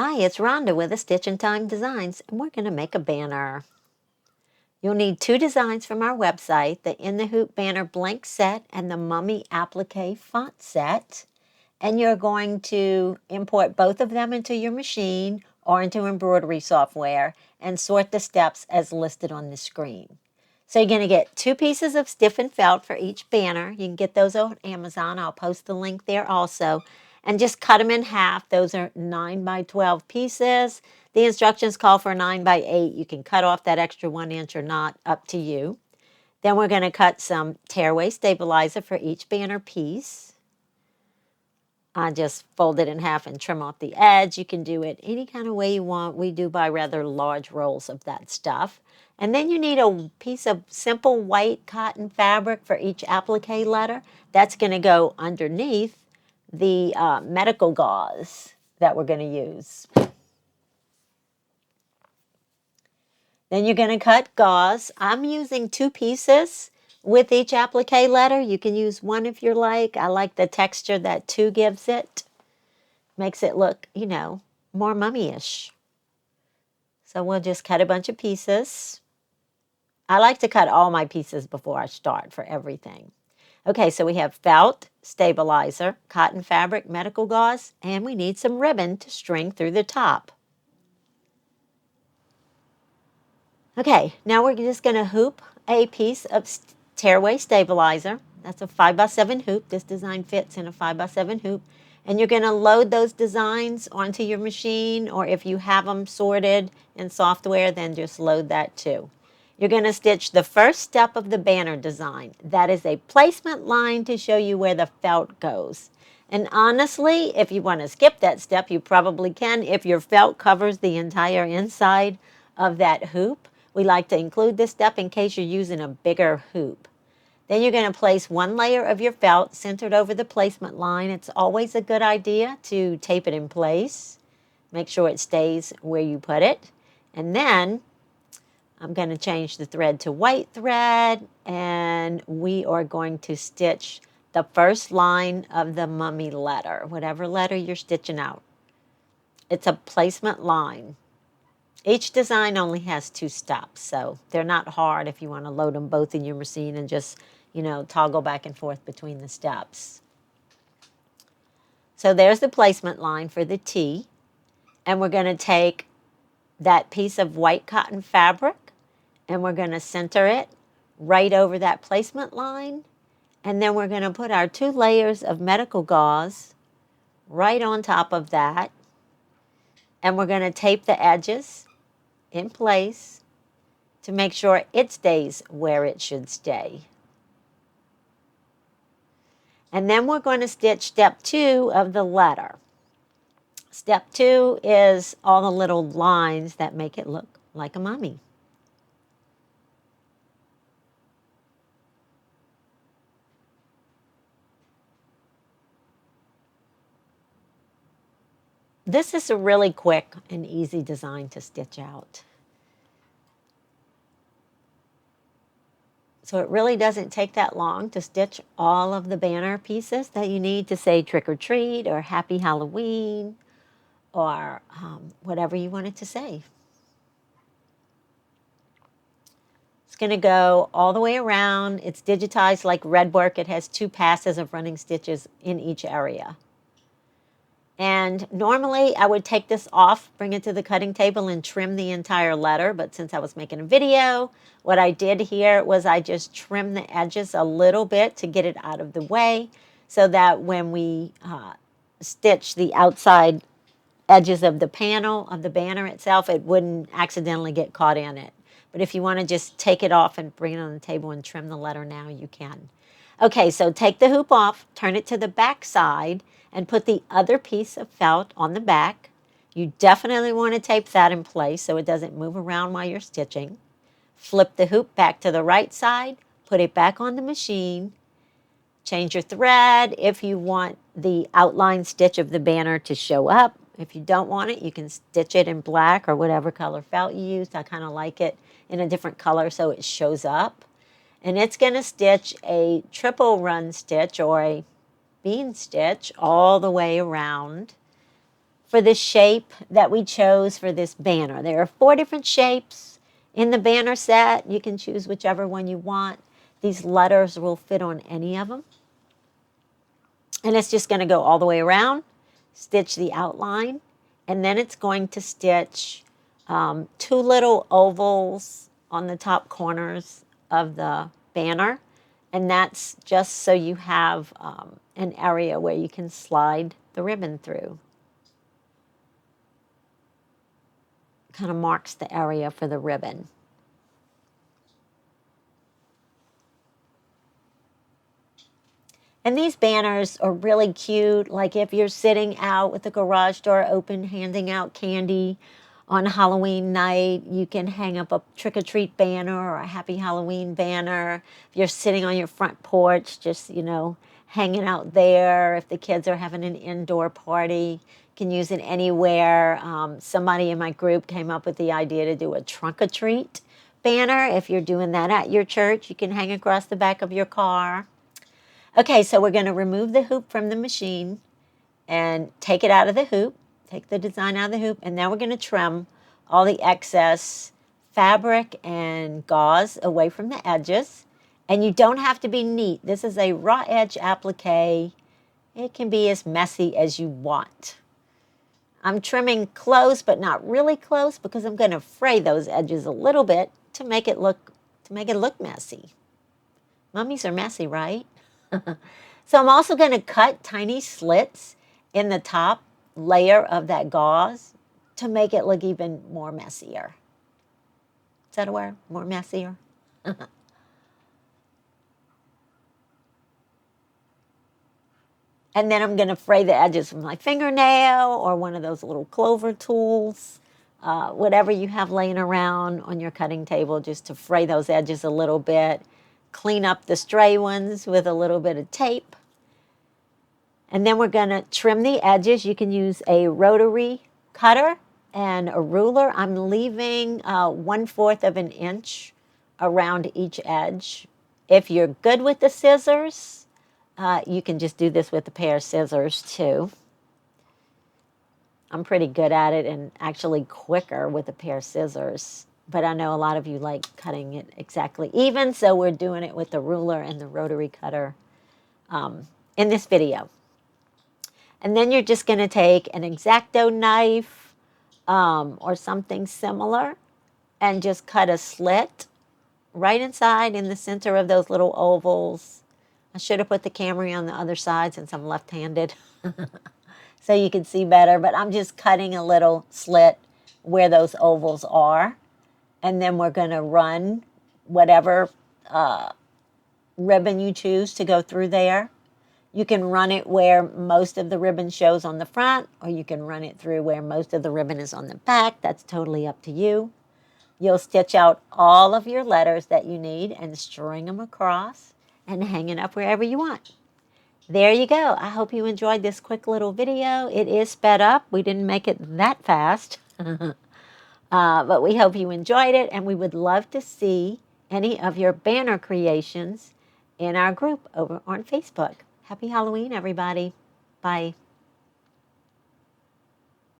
Hi, it's Rhonda with a Stitch in Time Designs, and we're going to make a banner. You'll need 2 designs from our website, the In the Hoop Banner Blank Set and the Mummy Applique Font Set. And you're going to import both of them into your machine or into embroidery software and sort the steps as listed on the screen. So you're going to get 2 pieces of stiffened felt for each banner. You can get those on Amazon. I'll post the link there also. And just cut them in half. Those are 9 by 12 pieces. The instructions call for 9 by 8. You can cut off that extra 1 inch or not, up to you. Then we're going to cut some tearaway stabilizer for each banner piece. I just fold it in half and trim off the edge. You can do it any kind of way you want. We do buy rather large rolls of that stuff. And then you need a piece of simple white cotton fabric for each applique letter. That's going to go underneath the medical gauze that we're going to use. Then you're going to cut gauze. I'm using 2 pieces with each applique letter. You can use 1 if you like. I like the texture that 2 gives it. Makes it look, more mummy-ish. So we'll just cut a bunch of pieces. I like to cut all my pieces before I start for everything. Okay, so we have felt, stabilizer, cotton fabric, medical gauze, and we need some ribbon to string through the top. Okay, now we're just going to hoop a piece of tearaway stabilizer. That's a 5x7 hoop. This design fits in a 5x7 hoop. And you're going to load those designs onto your machine, or if you have them sorted in software, then just load that too. You're going to stitch the first step of the banner design. That is a placement line to show you where the felt goes. And honestly, if you want to skip that step, you probably can. If your felt covers the entire inside of that hoop, we like to include this step in case you're using a bigger hoop. Then you're going to place 1 layer of your felt centered over the placement line. It's always a good idea to tape it in place. Make sure it stays where you put it. And then I'm going to change the thread to white thread, and we are going to stitch the first line of the mummy letter, whatever letter you're stitching out. It's a placement line. Each design only has 2 stops, so they're not hard if you want to load them both in your machine and just, toggle back and forth between the steps. So there's the placement line for the T, and we're going to take that piece of white cotton fabric and we're going to center it right over that placement line, and then we're going to put our 2 layers of medical gauze right on top of that, and we're going to tape the edges in place to make sure it stays where it should stay. And then we're going to stitch step 2 of the letter. Step 2 is all the little lines that make it look like a mummy. This is a really quick and easy design to stitch out. So it really doesn't take that long to stitch all of the banner pieces that you need to say trick or treat or happy Halloween or whatever you want it to say. It's going to go all the way around. It's digitized like red work. It has 2 passes of running stitches in each area. And normally I would take this off, bring it to the cutting table and trim the entire letter. But since I was making a video, what I did here was I just trimmed the edges a little bit to get it out of the way so that when we stitch the outside edges of the panel of the banner itself, it wouldn't accidentally get caught in it. But if you want to just take it off and bring it on the table and trim the letter now, you can. Okay, so take the hoop off, turn it to the back side, and put the other piece of felt on the back. You definitely want to tape that in place so it doesn't move around while you're stitching. Flip the hoop back to the right side, put it back on the machine, change your thread if you want the outline stitch of the banner to show up. If you don't want it, you can stitch it in black or whatever color felt you used. I kind of like it in a different color so it shows up. And it's going to stitch a triple run stitch or a bean stitch all the way around for the shape that we chose for this banner. There are 4 different shapes in the banner set. You can choose whichever one you want. These letters will fit on any of them. And it's just going to go all the way around, stitch the outline, and then it's going to stitch 2 little ovals on the top corners of the banner. And that's just so you have an area where you can slide the ribbon through. Kind of marks the area for the ribbon. And these banners are really cute. Like if you're sitting out with the garage door open, handing out candy on Halloween night, you can hang up a trick-or-treat banner or a happy Halloween banner. If you're sitting on your front porch, just, hanging out there. If the kids are having an indoor party, you can use it anywhere. Somebody in my group came up with the idea to do a trunk-or-treat banner. If you're doing that at your church, you can hang across the back of your car. Okay, so we're going to remove the hoop from the machine and take it out of the hoop, take the design out of the hoop, and now we're going to trim all the excess fabric and gauze away from the edges. And you don't have to be neat. This is a raw edge applique. It can be as messy as you want. I'm trimming close, but not really close, because I'm going to fray those edges a little bit to make it look messy. Mummies are messy, right? So I'm also going to cut tiny slits in the top layer of that gauze to make it look even more messier. Is that a word? More messier? And then I'm going to fray the edges with my fingernail or one of those little clover tools, whatever you have laying around on your cutting table, just to fray those edges a little bit. Clean up the stray ones with a little bit of tape. And then we're going to trim the edges. You can use a rotary cutter and a ruler. I'm leaving 1/4 of an inch around each edge. If you're good with the scissors, you can just do this with a pair of scissors too. I'm pretty good at it and actually quicker with a pair of scissors. But I know a lot of you like cutting it exactly even, so we're doing it with the ruler and the rotary cutter in this video. And then you're just going to take an X-Acto knife or something similar and just cut a slit right inside in the center of those little ovals. I should have put the camera on the other side since I'm left-handed so you can see better. But I'm just cutting a little slit where those ovals are. And then we're going to run whatever ribbon you choose to go through there. You can run it where most of the ribbon shows on the front, or you can run it through where most of the ribbon is on the back. That's totally up to you. You'll stitch out all of your letters that you need and string them across and hang it up wherever you want. There you go. I hope you enjoyed this quick little video. It is sped up. We didn't make it that fast. But we hope you enjoyed it, and we would love to see any of your banner creations in our group over on Facebook. Happy Halloween, everybody. Bye.